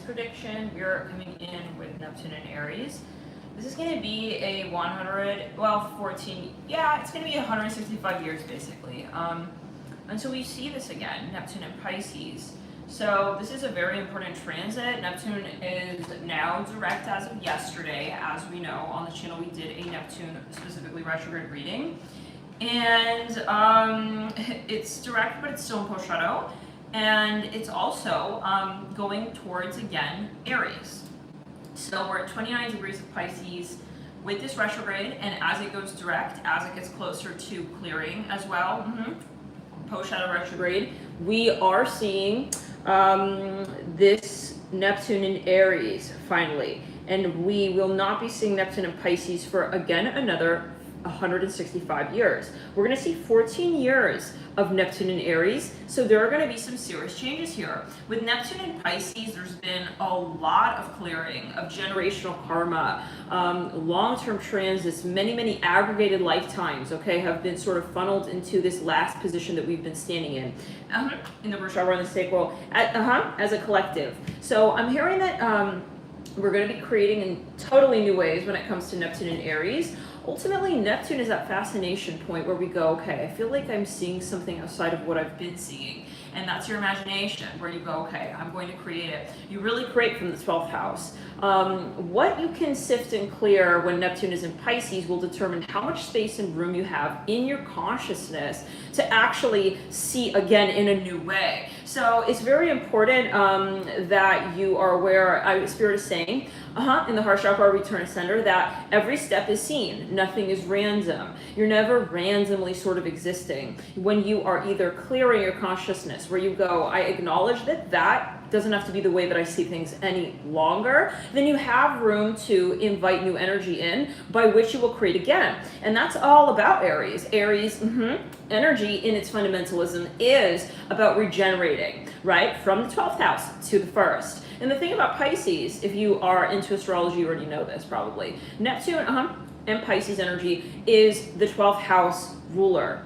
prediction, we're coming in with Neptune and Aries. This is going to be a 14, yeah, it's going to be 165 years basically. Until we see this again, Neptune and Pisces. So this is a very important transit. Neptune is now direct as of yesterday. As we know, on the channel we did a Neptune specifically retrograde reading. And it's direct, but it's still in post shadow. And it's also going towards, again, Aries. So we're at 29 degrees of Pisces with this retrograde, and as it goes direct, as it gets closer to clearing as well, post shadow retrograde, we are seeing this Neptune in Aries finally, and we will not be seeing Neptune in Pisces for again another 165 years. We're going to see 14 years of Neptune in Aries, so there are going to be some serious changes here. With Neptune in Pisces, there's been a lot of clearing of generational karma, long-term transits, many aggregated lifetimes, okay, have been sort of funneled into this last position that we've been standing in the birth chart or in the sacral, as a collective. So I'm hearing that we're going to be creating in totally new ways when it comes to Neptune and Aries. Ultimately, Neptune is that fascination point where we go, okay, I feel like I'm seeing something outside of what I've been seeing. And that's your imagination, where you go, okay, I'm going to create it. You really create from the 12th house. What you can sift and clear when Neptune is in Pisces will determine how much space and room you have in your consciousness to actually see again in a new way. So it's very important that you are aware, Spirit is saying, in the heart chakra return ascender, that every step is seen. Nothing is random. You're never randomly sort of existing. When you are either clearing your consciousness, where you go, I acknowledge that that doesn't have to be the way that I see things any longer, then you have room to invite new energy in, by which you will create again. And that's all about Aries. Aries, energy in its fundamentalism is about regenerating, right? From the 12th house to the 1st. And the thing about Pisces, if you are into astrology, you already know this probably. Neptune, and Pisces energy is the 12th house ruler.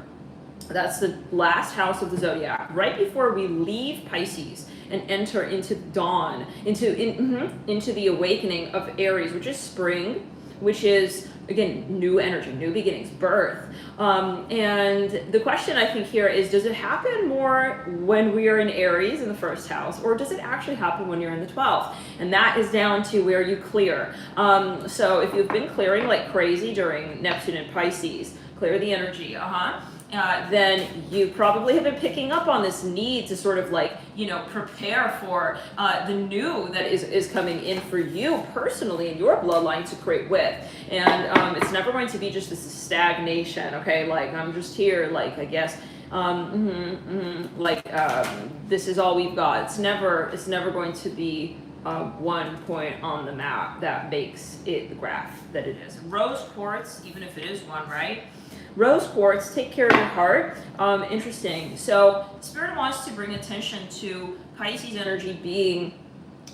That's the last house of the zodiac. Right before we leave Pisces and enter into dawn, into the awakening of Aries, which is spring, which is, again, new energy, new beginnings, birth. And the question I think here is, does it happen more when we are in Aries in the 1st house, or does it actually happen when you're in the 12th? And that is down to where you clear. So if you've been clearing like crazy during Neptune and Pisces, clear the energy, then you probably have been picking up on this need to sort of like, prepare for the new that is coming in for you personally in your bloodline to create with. And it's never going to be just this stagnation, okay? Like, I'm just here, like, I guess, this is all we've got. It's never going to be one point on the map that makes it the graph that it is. Rose quartz, even if it is one, right? Rose quartz, take care of your heart. Interesting. So Spirit wants to bring attention to Pisces energy being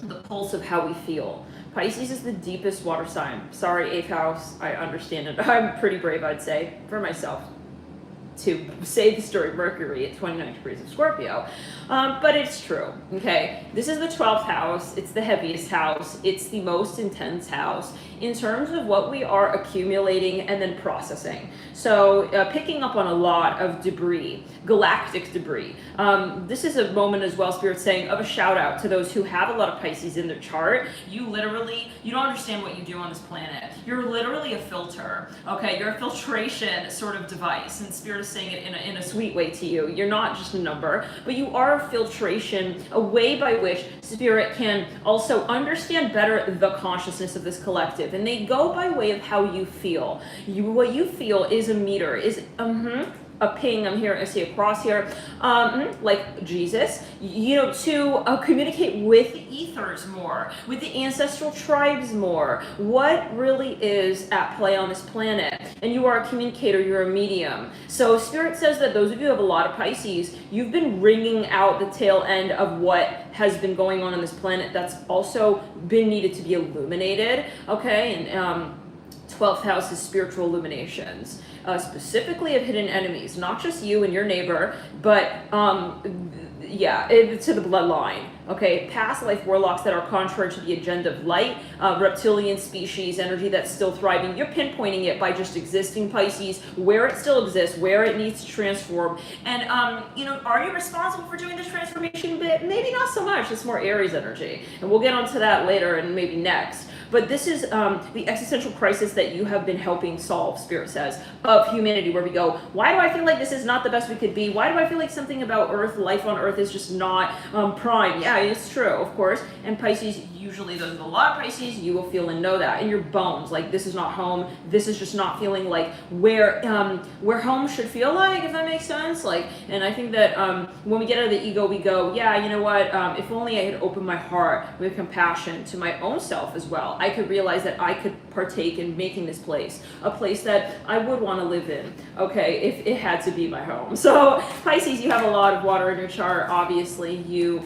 the pulse of how we feel. Pisces is the deepest water sign. Sorry, 8th house, I understand it. I'm pretty brave, I'd say, for myself, to say the story of Mercury at 29 degrees of Scorpio. But it's true, okay? This is the 12th house. It's the heaviest house. It's the most intense house in terms of what we are accumulating and then processing. So picking up on a lot of debris, galactic debris. This is a moment as well, Spirit saying, of a shout out to those who have a lot of Pisces in their chart. You don't understand what you do on this planet. You're literally a filter, okay? You're a filtration sort of device, and Spirit is saying it in a sweet way to you. You're not just a number, but you are a filtration, a way by which Spirit can also understand better the consciousness of this collective. And they go by way of how you feel. What you feel is a meter, is a ping. I'm here, I see a cross here, like Jesus, to communicate with the ethers more, with the ancestral tribes more, what really is at play on this planet. And you are a communicator, you're a medium. So Spirit says that those of you who have a lot of Pisces, you've been wringing out the tail end of what has been going on this planet that's also been needed to be illuminated, okay? And 12th house is spiritual illuminations, specifically of hidden enemies, not just you and your neighbor, but to the bloodline. okay, past life warlocks that are contrary to the agenda of light, reptilian species, energy that's still thriving. You're pinpointing it by just existing, Pisces, where it still exists, where it needs to transform. And, you know, are you responsible for doing this transformation bit? Maybe not so much. It's more Aries energy. And we'll get onto that later and maybe next. But this is the existential crisis that you have been helping solve, Spirit says, of humanity, where we go, why do I feel like this is not the best we could be? Why do I feel like something about Earth, life on Earth is just not prime? Yeah, it's true, of course. And Pisces, usually those are the lot of Pisces, you will feel and know that in your bones. Like, this is not home. This is just not feeling like where home should feel like, if that makes sense. Like, and I think that when we get out of the ego, we go, yeah, you know what? If only I had opened my heart with compassion to my own self as well, I could realize that I could partake in making this place a place that I would want to live in, okay, if it had to be my home. So Pisces, you have a lot of water in your chart. Obviously, you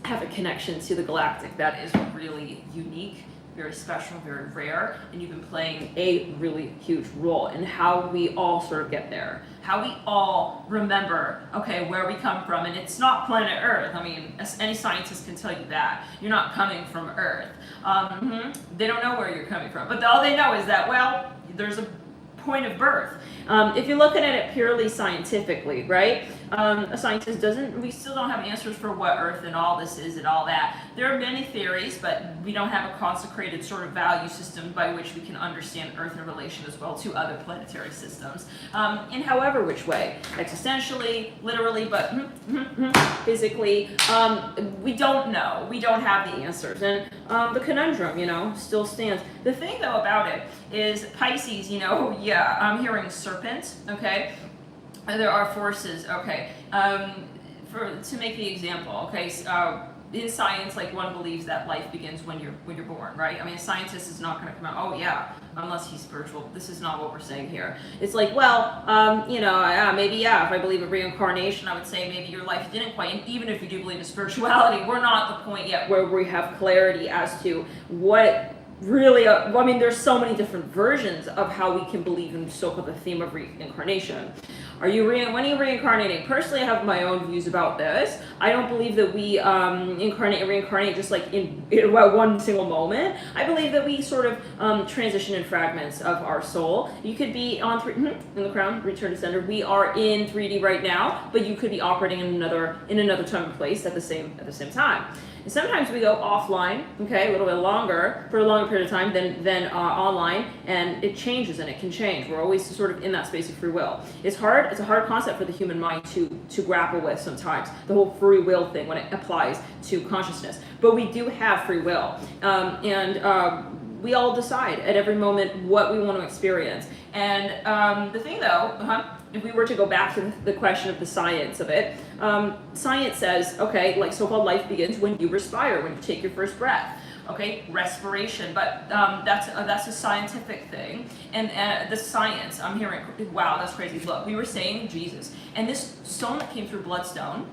have a connection to the galactic that is really unique, very special, very rare, and you've been playing a really huge role in how we all sort of get there, how we all remember, okay, where we come from. And it's not planet Earth. I mean, any scientist can tell you that. You're not coming from Earth. They don't know where you're coming from, but all they know is that, well, there's a point of birth. If you're looking at it purely scientifically, right? A scientist we still don't have answers for what Earth and all this is and all that. There are many theories, but we don't have a consecrated sort of value system by which we can understand Earth in relation as well to other planetary systems. In however which way, existentially, literally, but physically, we don't know. We don't have the answers. And the conundrum, you know, still stands. The thing, though, about it is Pisces, you know, yeah, I'm hearing serpent, okay? There are forces, okay. To make the example, okay, in science, like, one believes that life begins when you're born, right? I mean, a scientist is not going to come out, oh yeah, unless he's spiritual. This is not what we're saying here. It's like, well, you know, maybe, yeah, if I believe in reincarnation, I would say maybe your life didn't quite, and even if you do believe in spirituality, we're not at the point yet where we have clarity as to what really, I mean, there's so many different versions of how we can believe in so-called the theme of reincarnation. When are you reincarnating? Personally, I have my own views about this. I don't believe that we incarnate and reincarnate just like in one single moment. I believe that we sort of transition in fragments of our soul. You could be on in the crown, return to sender. We are in 3D right now, but you could be operating in another time and place at the same time. And sometimes we go offline, okay, a little bit longer, for a longer period of time than online, and it changes and it can change. We're always sort of in that space of free will. It's a hard concept for the human mind to grapple with sometimes, the whole free will thing when it applies to consciousness. But we do have free will, we all decide at every moment what we want to experience. And the thing though, if we were to go back to the question of the science of it, science says, okay, like so-called life begins when you respire, when you take your first breath. Okay, respiration, but that's a scientific thing. And the science, I'm hearing, wow, that's crazy. Look, we were saying Jesus, and this stone that came through bloodstone,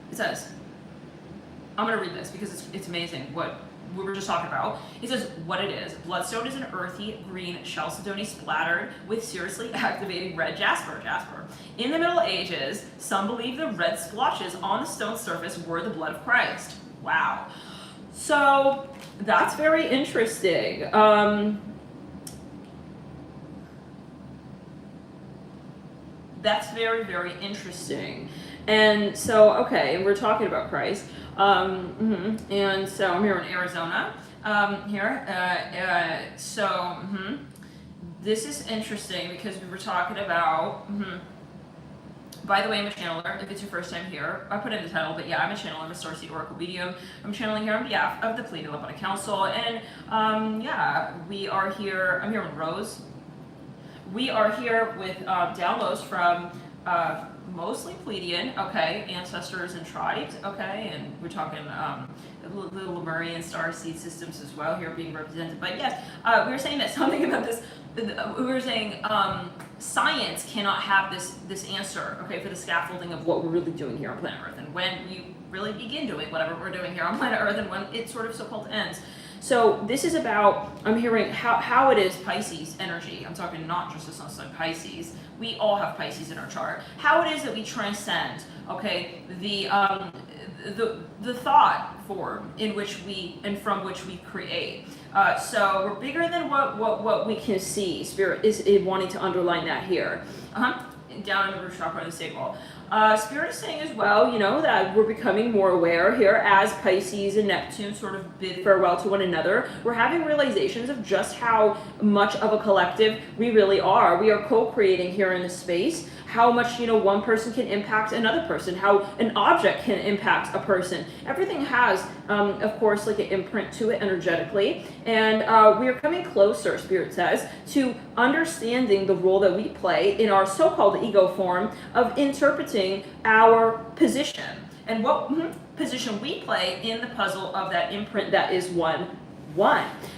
it says, I'm going to read this because it's amazing what we were just talking about. It says what it is. Bloodstone is an earthy green chalcedony splattered with seriously activating red jasper. In the Middle Ages, some believe the red splotches on the stone surface were the blood of Christ. Wow. So that's very interesting. That's very, very interesting. And so, okay, and we're talking about Christ. And so I'm here in Arizona. This is interesting because we were talking about. By the way, I'm a channeler. If it's your first time here, I put in the title, but yeah, I'm a channeler. I'm a Starseed Oracle medium. I'm channeling here on behalf of the Pleiadian Lebanon Council, and yeah, we are here. I'm here in Rose. We are here with downloads from mostly Pleiadian, okay, ancestors and tribes, okay, and we're talking little Lemurian star seed systems as well here being represented. But yes, we were saying that something about this. We were saying science cannot have this answer, okay, for the scaffolding of what we're really doing here on planet Earth, and when we really begin doing whatever we're doing here on planet Earth, and when it sort of so-called ends. So this is about, I'm hearing how it is Pisces energy. I'm talking not just the sun sign Pisces. We all have Pisces in our chart. How it is that we transcend, okay, the thought form in which we and from which we create. So we're bigger than what we can see. Spirit is wanting to underline that here. Down in the root chakra of the sacral. Spirit is saying as well, you know, that we're becoming more aware here as Pisces and Neptune sort of bid farewell to one another. We're having realizations of just how much of a collective we really are. We are co-creating here in this space. How much, you know, one person can impact another person, how an object can impact a person. Everything has, of course, like an imprint to it energetically. And we are coming closer, Spirit says, to understanding the role that we play in our so-called ego form of interpreting our position and what position we play in the puzzle of that imprint that is one.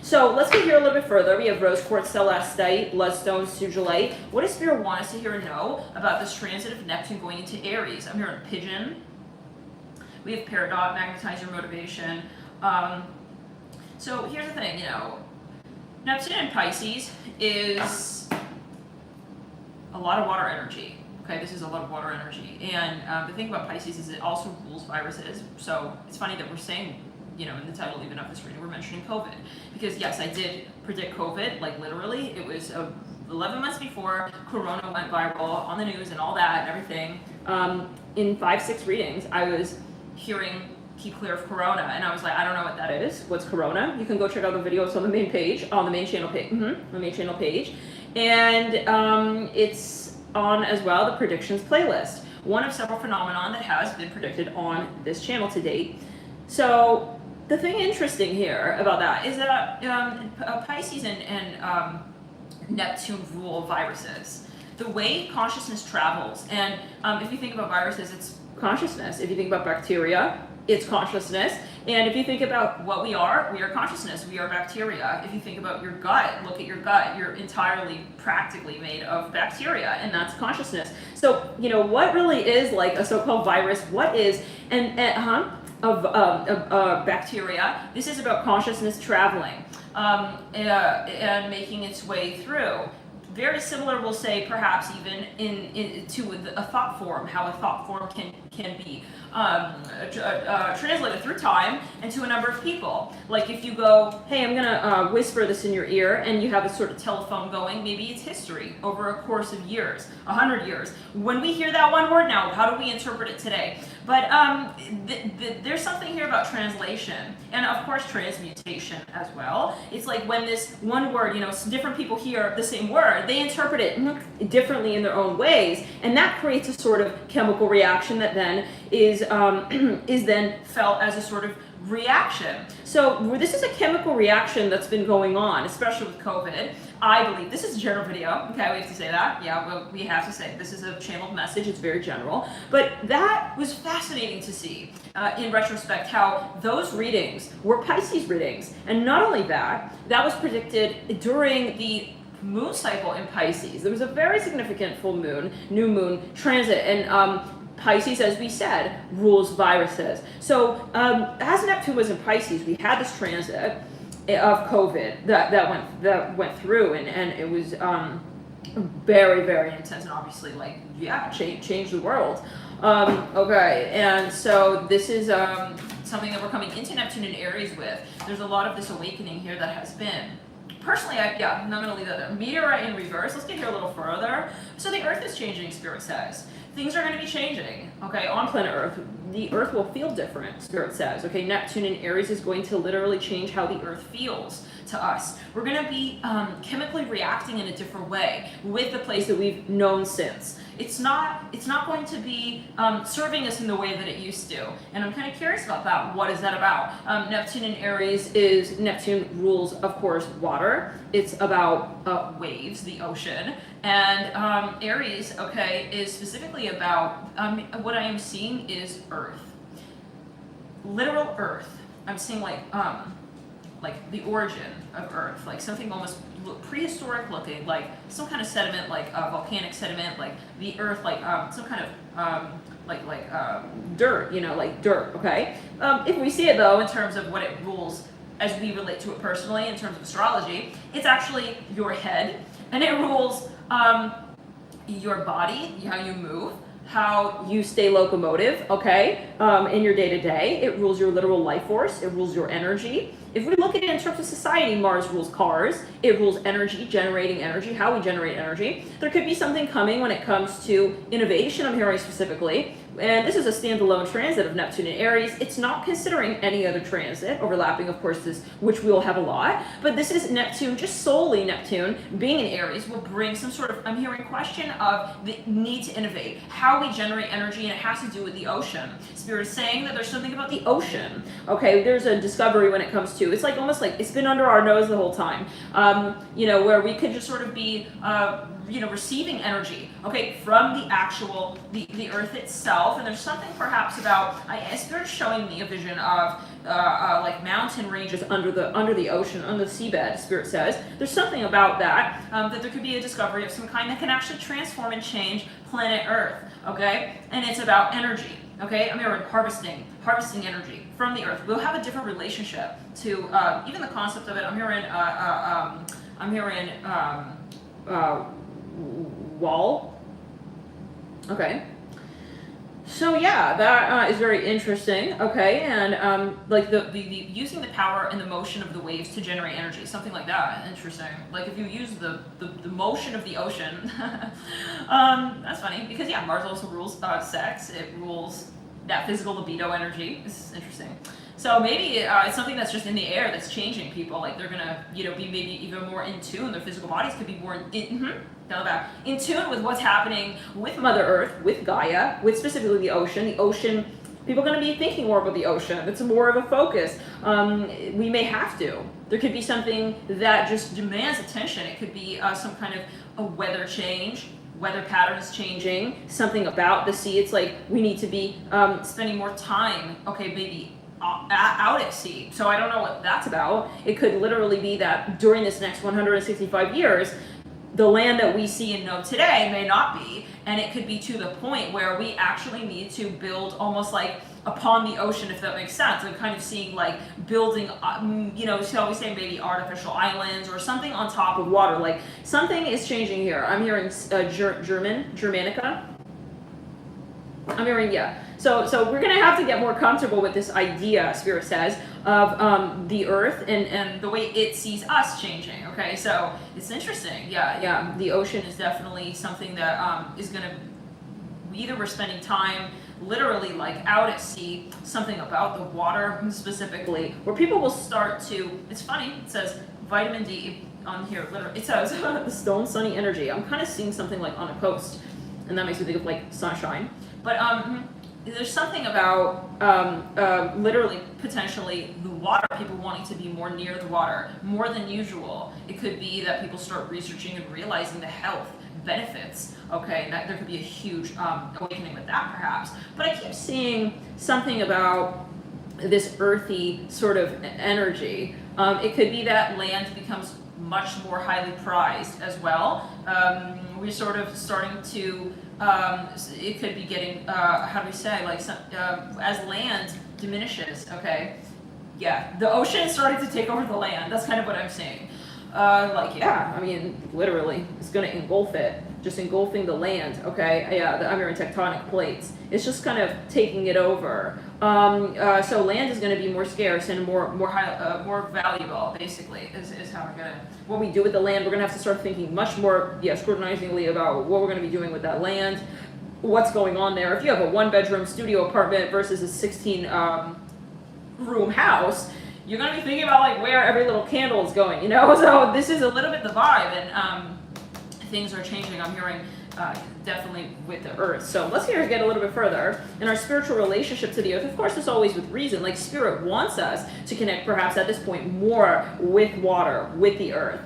So let's get here a little bit further. We have rose quartz, celestite, bloodstone, sugilite. What does Spirit want us to hear and know about this transit of Neptune going into Aries? I'm hearing pigeon. We have peridot, magnetize your motivation. So here's the thing, you know, Neptune in Pisces is a lot of water energy. Okay, this is a lot of water energy. And the thing about Pisces is it also rules viruses. So it's funny that we're saying, you know, in the title even of this reading, we're mentioning COVID. Because yes, I did predict COVID, like literally. It was 11 months before Corona went viral on the news and all that and everything. In 5-6 readings, I was hearing keep clear of Corona. And I was like, I don't know what that is. What's Corona? You can go check out the videos on the main page, on the main channel page. The main channel page. And it's on as well the predictions playlist. One of several phenomenon that has been predicted on this channel to date. So the thing interesting here about that is that Pisces and Neptune rule viruses. The way consciousness travels, and if you think about viruses, it's consciousness. If you think about bacteria, it's consciousness. And if you think about what we are consciousness, we are bacteria. If you think about your gut, look at your gut, you're entirely practically made of bacteria, and that's consciousness. So, you know, what really is like a so-called virus, what is, of bacteria. This is about consciousness traveling and making its way through. Very similar, we'll say, perhaps even to a thought form, how a thought form can be translated through time and to a number of people. Like if you go, hey, I'm gonna whisper this in your ear, and you have a sort of telephone going, maybe it's history over a course of years, 100 years. When we hear that one word now, how do we interpret it today? But there's something here about translation, and of course transmutation as well. It's like when this one word, you know, different people hear the same word, they interpret it differently in their own ways, and that creates a sort of chemical reaction that then is then felt as a sort of reaction. So this is a chemical reaction that's been going on, especially with COVID. I believe this is a general video. Okay, we have to say that. Yeah, well, we have to say this is a channeled message. It's very general. But that was fascinating to see in retrospect how those readings were Pisces readings. And not only that, that was predicted during the moon cycle in Pisces. There was a very significant full moon, new moon transit, and Pisces, as we said, rules viruses. So as Neptune was in Pisces, we had this transit of COVID that went through, and it was very, very intense, and obviously, like, yeah, changed the world. Okay, and so this is something that we're coming into Neptune and Aries with. There's a lot of this awakening here that has been. Personally, I'm not going to leave that there. Meteorite in reverse. Let's get here a little further. So the Earth is changing, Spirit says. Things are going to be changing, okay, on planet Earth. The Earth will feel different, Spirit says, okay? Neptune in Aries is going to literally change how the Earth feels to us. We're going to be chemically reacting in a different way with the place that we've known since. It's not going to be serving us in the way that it used to. And I'm kind of curious about that. What is that about? Neptune in Aries is, Neptune rules, of course, water. It's about waves, the ocean. And Aries, okay, is specifically about, what I am seeing is Earth. Literal Earth. I'm seeing like the origin of Earth, like something almost prehistoric looking, like some kind of sediment, like volcanic sediment, like the Earth, like some kind of dirt, you know, like dirt, okay? If we see it though in terms of what it rules as we relate to it personally in terms of astrology, it's actually your head, and it rules your body, how you move, how you stay locomotive, okay, in your day-to-day. It rules your literal life force. It rules your energy. If we look at it in terms of society, Mars rules cars. It rules energy, generating energy, how we generate energy. There could be something coming when it comes to innovation, I'm hearing specifically. And this is a standalone transit of Neptune and Aries. It's not considering any other transit, overlapping, of course, this, which we will have a lot. But this is Neptune, just solely Neptune, being in Aries, will bring some sort of, I'm hearing, question of the need to innovate, how we generate energy, and it has to do with the ocean. Spirit is saying that there's something about the ocean. Okay, there's a discovery when it comes to, it's like almost like it's been under our nose the whole time. Where we could just sort of be, receiving energy, okay, from the actual, the earth itself. And there's something perhaps about, Spirit's showing me a vision of like mountain ranges under the ocean, under the seabed, Spirit says. There's something about that, that there could be a discovery of some kind that can actually transform and change planet Earth, okay? And it's about energy, okay? I'm hearing harvesting energy from the earth. We'll have a different relationship to even the concept of it. I'm hearing wall. Okay. So yeah, that is very interesting. Okay, and like the using the power and the motion of the waves to generate energy, something like that. Interesting. Like if you use the motion of the ocean, that's funny because yeah, Mars also rules sex. It rules that physical libido energy. This is interesting. So maybe it's something that's just in the air that's changing people. Like they're gonna, be maybe even more in tune. Their physical bodies could be more in tune with what's happening with Mother Earth, with Gaia, with specifically the ocean. The ocean, people are going to be thinking more about the ocean. It's more of a focus. We may have to. There could be something that just demands attention. It could be some kind of a weather change. Weather patterns changing. Something about the sea. It's like we need to be spending more time. Okay, maybe out at sea. So I don't know what that's about. It could literally be that during this next 165 years, the land that we see and know today may not be, and it could be to the point where we actually need to build almost like upon the ocean, if that makes sense, and kind of seeing like building, shall we say maybe artificial islands or something on top of water. Like something is changing here. I'm hearing Germanica. I'm hearing, yeah. So we're going to have to get more comfortable with this idea, Spirit says, of the Earth and the way it sees us changing, okay? So it's interesting. Yeah. The ocean is definitely something that is going to, either we're spending time literally like out at sea, something about the water specifically, where people will start to, it's funny, it says vitamin D on here, literally, it says the stone sunny energy. I'm kind of seeing something like on a coast, and that makes me think of like sunshine. But there's something about literally potentially the water, people wanting to be more near the water, more than usual. It could be that people start researching and realizing the health benefits, okay? That there could be a huge awakening with that perhaps. But I keep seeing something about this earthy sort of energy. It could be that land becomes much more highly prized as well. We're sort of starting to, it could be getting, how do we say, like some, as land diminishes, okay? Yeah, the ocean is starting to take over the land. That's kind of what I'm saying. I mean, literally, it's going to engulf it, just engulfing the land, okay? Yeah, I'm hearing tectonic plates. It's just kind of taking it over. So land is going to be more scarce and more valuable, basically, is how we're going to, what we do with the land, we're going to have to start thinking much more, scrutinizingly about what we're going to be doing with that land, what's going on there. If you have a 1-bedroom studio apartment versus a 16 room house, you're going to be thinking about like where every little candle is going, So this is a little bit the vibe, and things are changing. I'm hearing definitely with the earth. So let's get a little bit further in our spiritual relationship to the earth. Of course, it's always with reason. Like Spirit wants us to connect, perhaps at this point, more with water, with the earth.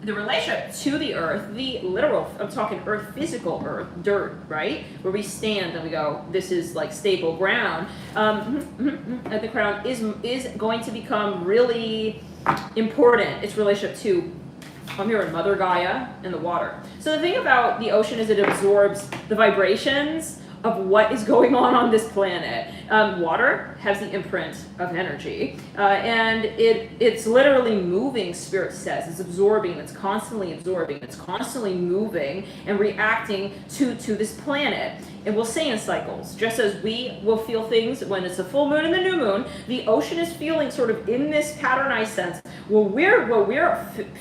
The relationship to the earth, the literal, I'm talking earth, physical earth, dirt, right? Where we stand and we go, this is like stable ground. At the crown is going to become really important. Its relationship to, I'm hearing Mother Gaia and the water. So the thing about the ocean is it absorbs the vibrations of what is going on this planet. Water has the imprint of energy, and it's literally moving, Spirit says. It's absorbing, it's constantly moving and reacting to this planet. It will say in cycles, just as we will feel things when it's a full moon and the new moon, the ocean is feeling sort of in this patternized sense what we're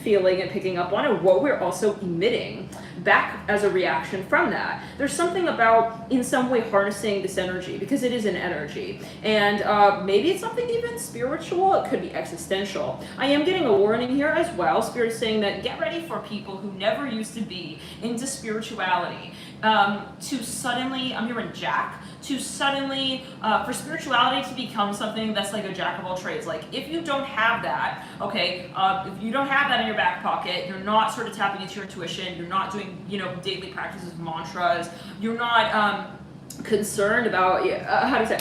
feeling and picking up on, and what we're also emitting back as a reaction from that. There's something about, in some way, harnessing this energy, because it is an energy. And maybe it's something even spiritual, it could be existential. I am getting a warning here as well. Spirit is saying that get ready for people who never used to be into spirituality. To suddenly, I'm hearing Jack, to suddenly, for spirituality to become something that's like a jack of all trades. Like, if you don't have that, okay, if you don't have that in your back pocket, you're not sort of tapping into your intuition, you're not doing, daily practices, mantras, you're not concerned about, how to say,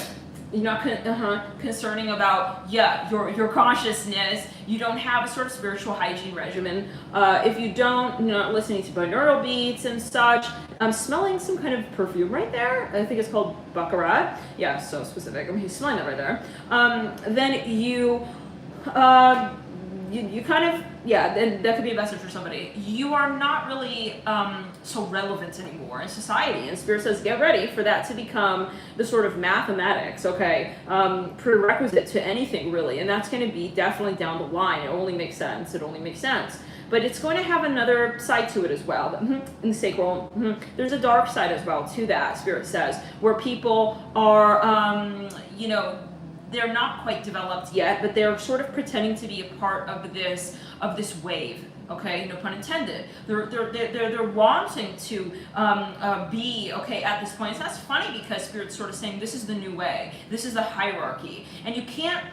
you're not concerning about your consciousness. You don't have a sort of spiritual hygiene regimen. If you don't, you're not listening to binaural beats and such. I'm smelling some kind of perfume right there. I think it's called Baccarat. Yeah, so specific. I mean, he's smelling that right there. Then you kind of, then that could be a message for somebody. You are not really so relevant anymore in society. And Spirit says, get ready for that to become the sort of mathematics, okay, prerequisite to anything really. And that's going to be definitely down the line. It only makes sense. But it's going to have another side to it as well. In the sacral, there's a dark side as well to that, Spirit says, where people are, they're not quite developed yet, but they're sort of pretending to be a part of this wave. Okay, no pun intended. They're wanting to be okay at this point. So that's funny, because Spirit's sort of saying this is the new way. This is the hierarchy, and you can't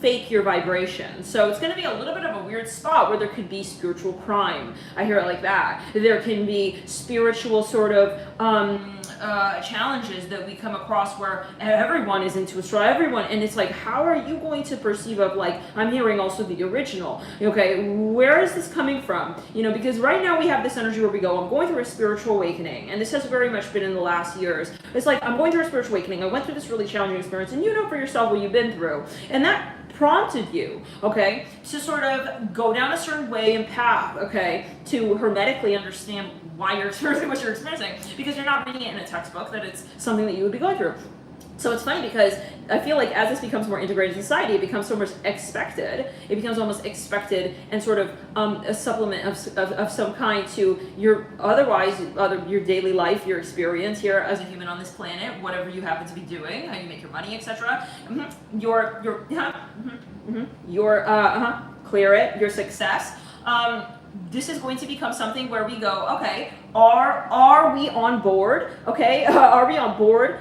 fake your vibration. So it's going to be a little bit of a weird spot where there could be spiritual crime. I hear it like that. There can be spiritual sort of challenges that we come across where everyone is into astrology, and it's like, how are you going to perceive of, like, I'm hearing also the original, okay, where is this coming from? Because right now we have this energy where we go, I'm going through a spiritual awakening, and this has very much been in the last years. It's like, I'm going through a spiritual awakening, I went through this really challenging experience, and you know for yourself what you've been through, and that prompted you, okay, to sort of go down a certain way and path, okay, to hermetically understand why you're experiencing what you're experiencing, because you're not reading it in a textbook that it's something that you would be going through. So it's funny, because I feel like as this becomes more integrated in society, it becomes so much expected. It becomes almost expected and sort of a supplement of some kind to your your daily life, your experience here as a human on this planet, whatever you happen to be doing, how you make your money, etc. Your clear it, your success. This is going to become something where we go, okay, are we on board? Okay, are we on board?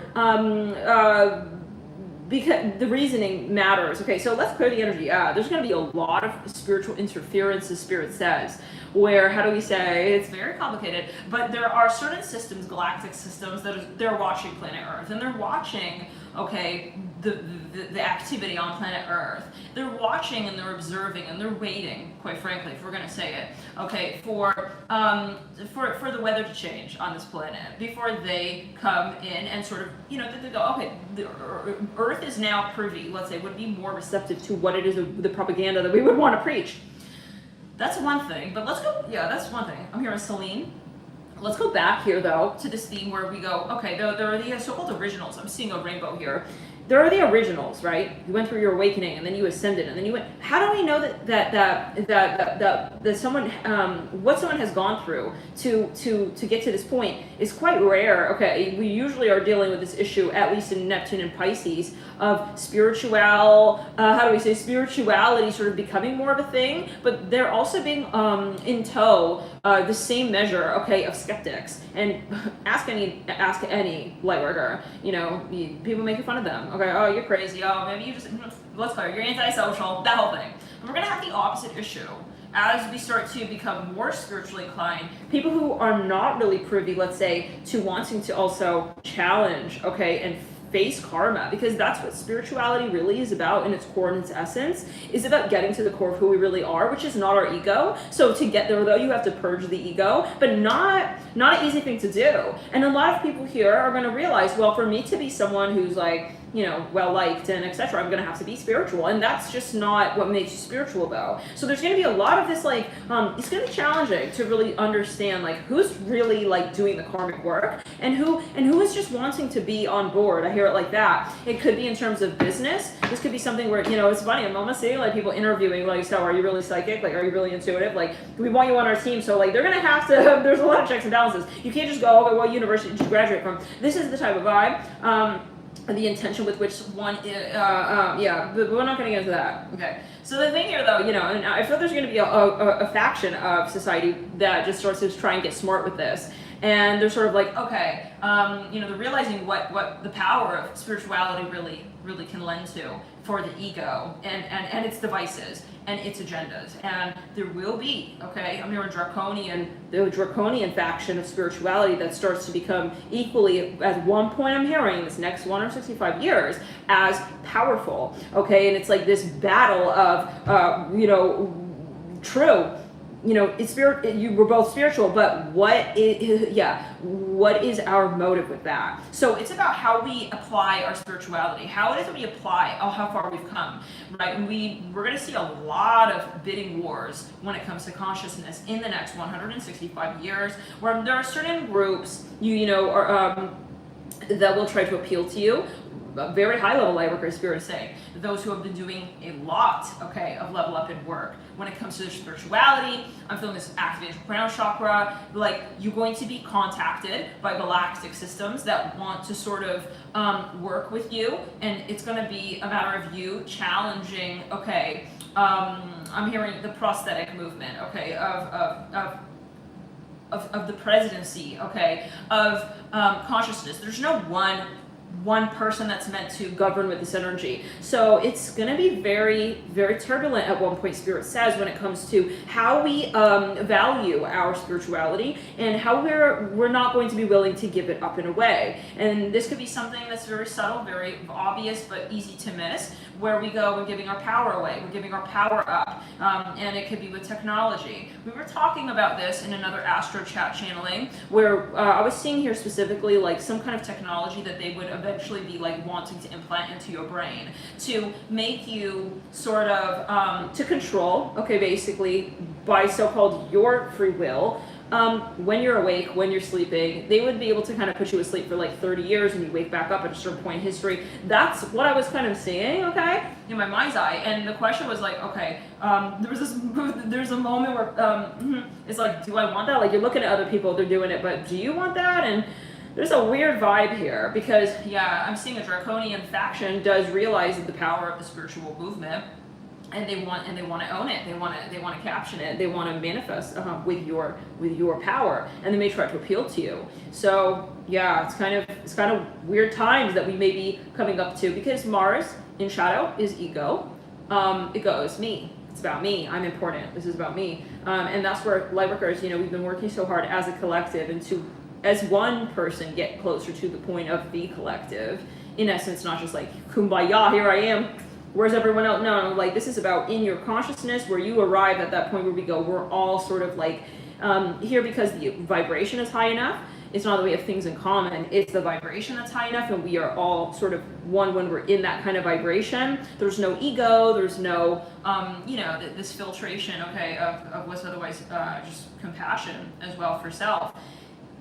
Because the reasoning matters. Okay, so let's clear the energy. There's going to be a lot of spiritual interference, as Spirit says, where, how do we say, it's very complicated, but there are certain systems, galactic systems, they're watching planet Earth, and they're watching, okay, the activity on planet Earth. They're watching and they're observing and they're waiting, quite frankly, if we're going to say it, okay, for the weather to change on this planet before they come in and sort of, they go, okay, the Earth is now privy, let's say, would be more receptive to what it is, the propaganda that we would want to preach. That's one thing, but let's go, that's one thing. I'm hearing Celine. Let's go back here, though, to this theme where we go, okay, there are the so-called originals. I'm seeing a rainbow here. There are the originals, right? You went through your awakening, and then you ascended, and then you went. How do we know that someone, what someone has gone through to get to this point is quite rare. Okay, we usually are dealing with this issue, at least in Neptune and Pisces, of spirituality sort of becoming more of a thing, but they're also being in tow the same measure, okay, of skeptics. And ask any light worker, people making fun of them. Okay, oh, you're crazy. Oh, maybe you just, let's go, you're antisocial, that whole thing. But we're gonna have the opposite issue. As we start to become more spiritually inclined, people who are not really privy, let's say, to wanting to also challenge, okay, and face karma, because that's what spirituality really is about in its core and its essence, is about getting to the core of who we really are, which is not our ego. So to get there, though, you have to purge the ego, but not an easy thing to do. And a lot of people here are going to realize, well, for me to be someone who's like, you know, well liked and etc. I'm going to have to be spiritual, and that's just not what makes you spiritual, though. So there's going to be a lot of this, like, it's going to be challenging to really understand, like, who's really like doing the karmic work, and who is just wanting to be on board. I hear it like that. It could be in terms of business. This could be something where, you know, it's funny. I'm almost seeing like people interviewing, like, so are you really psychic? Like, are you really intuitive? Like, we want you on our team. So like, they're gonna have to. There's a lot of checks and balances. You can't just go, okay, what university did you graduate from? This is the type of vibe. The intention with which one is, yeah, but we're not going to get into that. Okay. So the thing here, though, you know, and I feel there's going to be a faction of society that just starts to try and get smart with this. And they're sort of like, okay, you know, they're realizing what the power of spirituality really can lend to for the ego and its devices and its agendas. And there will be, okay, I'm hearing the draconian faction of spirituality that starts to become equally, at one point I'm hearing, this next 165 years, as powerful, okay? And it's like this battle of, you know, true, you know, it's we're both spiritual, but what is our motive with that? So it's about how we apply our spirituality, how it is that we apply, how far we've come, right? And we're going to see a lot of bidding wars when it comes to consciousness in the next 165 years, where there are certain groups, you know, are, that will try to appeal to you. A very high level light worker spirit is saying, those who have been doing a lot, okay, of level up in work when it comes to their spirituality. I'm feeling this activated crown chakra. Like, you're going to be contacted by galactic systems that want to sort of work with you, and it's going to be a matter of you challenging, okay, I'm hearing the prosthetic movement, okay, of the presidency, okay, of consciousness. There's no one person that's meant to govern with this energy. So it's going to be very, very turbulent at one point, Spirit says, when it comes to how we value our spirituality and how we're not going to be willing to give it up in a way. And this could be something that's very subtle, very obvious, but easy to miss, where we go, we're giving our power away, we're giving our power up, and it could be with technology. We were talking about this in another Astro Chat channeling, where I was seeing here specifically like some kind of technology that they would eventually be like wanting to implant into your brain to make you sort of, to control, okay, basically by so-called your free will, when you're awake, when you're sleeping. They would be able to kind of put you asleep for like 30 years and you wake back up at a certain point in history. That's what I was kind of seeing, okay, in my mind's eye. And the question was like, okay, there's a moment where it's like, do I want that? Like, you're looking at other people, they're doing it, but do you want that? And there's a weird vibe here because, yeah, I'm seeing a draconian faction does realize the power of the spiritual movement. And they want to own it. They want to caption it. They want to manifest with your power, and they may try to appeal to you. So yeah, it's kind of weird times that we may be coming up to, because Mars in shadow is ego. Ego is me. It's about me. I'm important. This is about me. And that's where lightworkers, you know, we've been working so hard as a collective and to, as one person, get closer to the point of the collective. In essence, not just like kumbaya, here I am. Where's everyone else? No, like, this is about in your consciousness where you arrive at that point where we go, we're all sort of like here because the vibration is high enough. It's not that we have things in common, it's the vibration that's high enough, and we are all sort of one when we're in that kind of vibration. There's no ego, there's no, you know, this filtration, okay, of what's otherwise just compassion as well for self.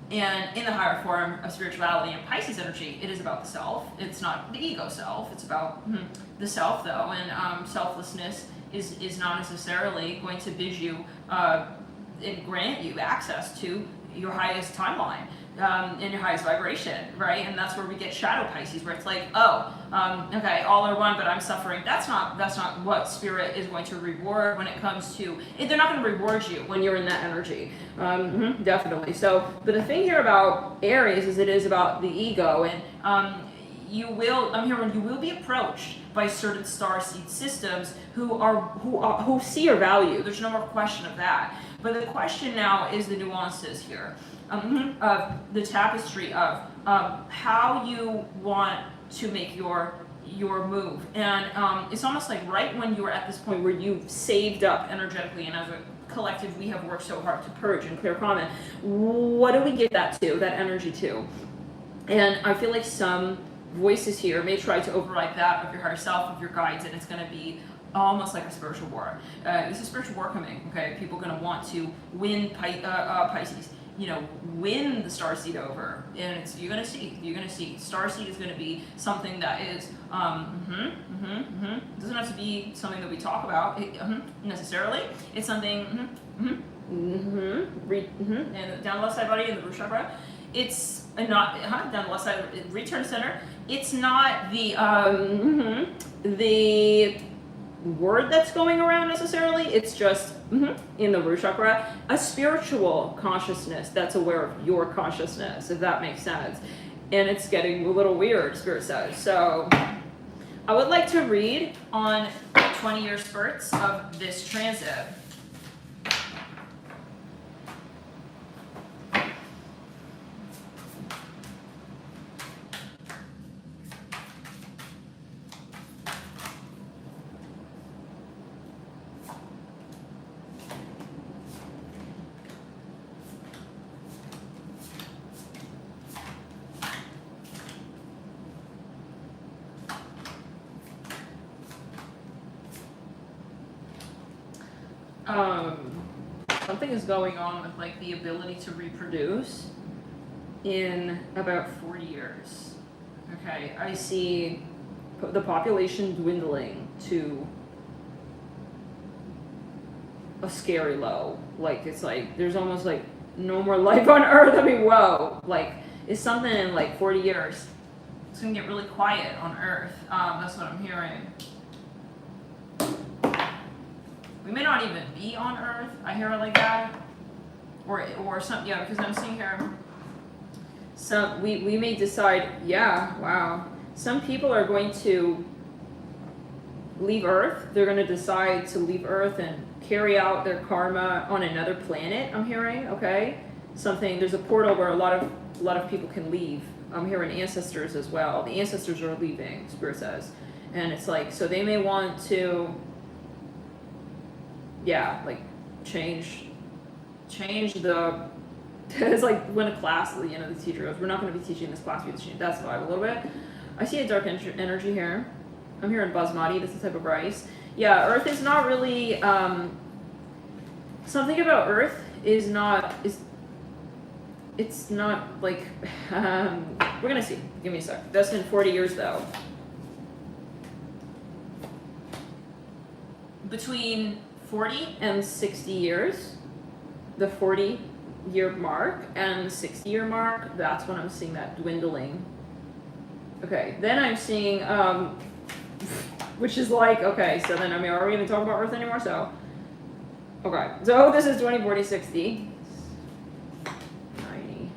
And in the higher form of spirituality and Pisces energy, it is about the self. It's not the ego self. It's about the self, though. And selflessness is not necessarily going to bid you and grant you access to your highest timeline and your highest vibration, right? And that's where we get shadow Pisces, where it's like, oh, okay, all are one, but I'm suffering. That's not what spirit is going to reward when it comes to. They're not going to reward you when you're in that energy. Definitely. So, but the thing here about Aries is it is about the ego, and you will be approached by certain star seed systems who see your value. There's no more question of that. But the question now is the nuances here of the tapestry of how you want to make your move. And it's almost like right when you're at this point where you've saved up energetically, and as a collective we have worked so hard to purge and clear comment, what do we give that energy to? And I feel like some voices here may try to override that of your higher self, of your guides, and it's going to be almost like a spiritual war. There's a spiritual war coming, okay? People are going to want to win Pisces, you know, win the starseed over, and it's, you're going to see starseed is going to be something that is doesn't have to be something that we talk about necessarily. It's something and down the left side body in the root chakra. It's not down the left side return center. It's not the the word that's going around necessarily. It's just in the root chakra, a spiritual consciousness that's aware of your consciousness, if that makes sense. And it's getting a little weird, Spirit says. So I would like to read on 20-year spurts of this transit. Something is going on with like the ability to reproduce in about 40 years. Okay, I see the population dwindling to a scary low. Like, it's like there's almost like no more life on Earth. I mean, whoa, like it's something in like 40 years. It's gonna get really quiet on Earth. That's what I'm hearing. We may not even be on Earth. I hear it like that, or some, yeah, because I'm seeing here. Some we may decide. Yeah, wow. Some people are going to leave Earth. They're going to decide to leave Earth and carry out their karma on another planet. I'm hearing. Okay, something. There's a portal where a lot of people can leave. I'm hearing ancestors as well. The ancestors are leaving. Spirit says, and it's like, so they may want to. Yeah, like change the. It's like when a class, you know, the teacher goes, "We're not going to be teaching this class. We're teaching." That's the vibe a little bit. I see a dark energy here. I'm hearing basmati. That's the type of rice. Yeah, Earth is not really. Something about Earth is not is. It's not like. We're gonna see. Give me a sec. That's in 40 years though. Between 40 and 60 years, the 40-year mark and 60-year mark, that's when I'm seeing that dwindling. Okay, then I'm seeing, which is like, okay, so then, I mean, are we even talking about Earth anymore? So, okay, so this is 20, 40, 60, 90.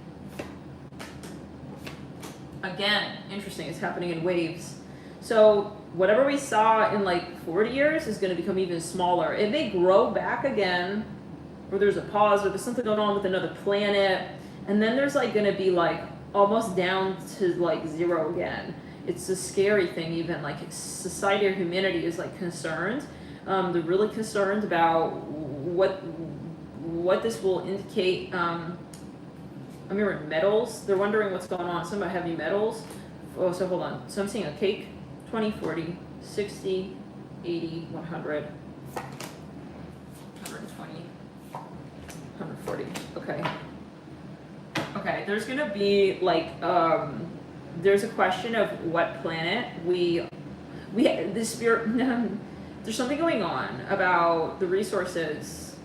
Again, interesting, it's happening in waves. So, whatever we saw in like 40 years is going to become even smaller. It may grow back again, or there's a pause, or there's something going on with another planet, and then there's like going to be like almost down to like zero again. It's a scary thing. Even like society or humanity is like concerned. They're really concerned about what this will indicate. I'm hearing metals. They're wondering what's going on. Some about heavy metals. Oh, so hold on. So I'm seeing a cake. 20, 40, 60, 80, 100, 120, 140. Okay. Okay, there's going to be like, there's a question of what planet the spirit, there's something going on about the resources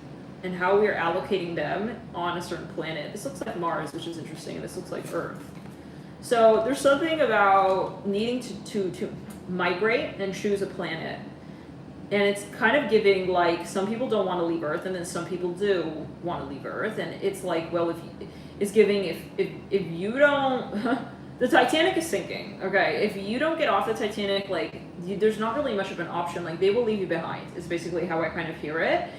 and how we're allocating them on a certain planet. This looks like Mars, which is interesting. This looks like Earth. So there's something about needing to migrate and choose a planet. And it's kind of giving like, some people don't want to leave Earth, and then some people do want to leave Earth. And it's like, well, it's giving, if you don't, the Titanic is sinking, okay? If you don't get off the Titanic, like, there's not really much of an option. Like, they will leave you behind, is basically how I kind of hear it.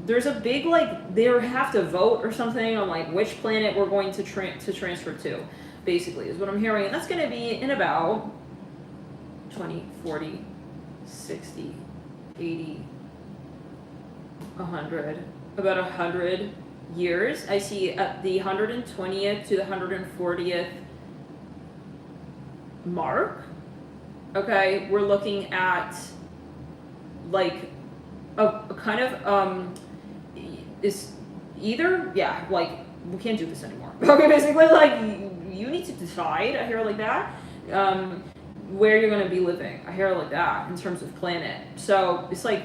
There's a big, like, they have to vote or something on, like, which planet we're going to transfer to, basically, is what I'm hearing. And that's going to be in about 20, 40, 60, 80, 100, about 100 years. I see at the 120th to the 140th mark. Okay, we're looking at like a kind of is either, yeah, like we can't do this anymore. Okay, basically, like you need to decide. I hear it like that. Where you're going to be living. I hear it like that in terms of planet. So it's like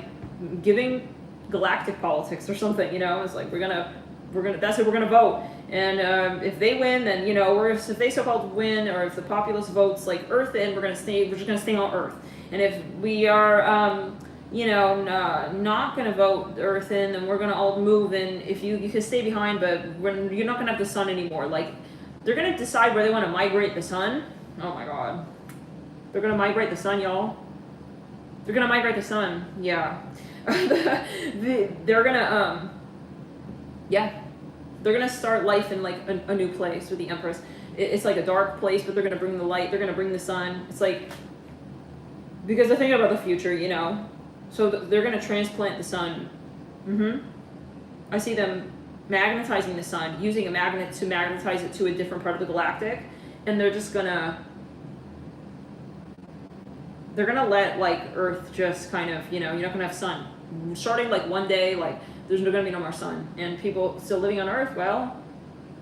giving galactic politics or something. You know, it's like we're gonna that's it. We're gonna vote, and if they win, then you know, or if they so-called win, or if the populace votes like Earth in, we're just gonna stay on Earth. And if we are not gonna vote Earth in, then we're gonna all move. And if you can stay behind, but you're not gonna have the sun anymore. Like they're gonna decide where they want to migrate the sun. Oh my God, they're gonna migrate the sun, y'all. They're gonna migrate the sun. Yeah, they're gonna yeah. They're gonna start life in like a new place with the Empress. It's like a dark place, but they're gonna bring the light. They're gonna bring the sun. It's like, because they're thinking about the future, you know. So they're gonna transplant the sun. I see them magnetizing the sun, using a magnet to magnetize it to a different part of the galactic, and they're just gonna. They're gonna let like Earth just kind of, you know, you're not gonna have sun. Starting like one day, like there's not gonna be no more sun, and people still living on Earth. Well,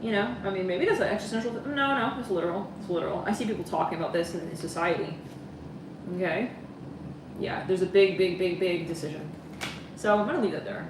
you know, I mean, maybe that's an existential. No, it's literal. It's literal. I see people talking about this in society. Okay, yeah, there's a big decision. So I'm gonna leave that there.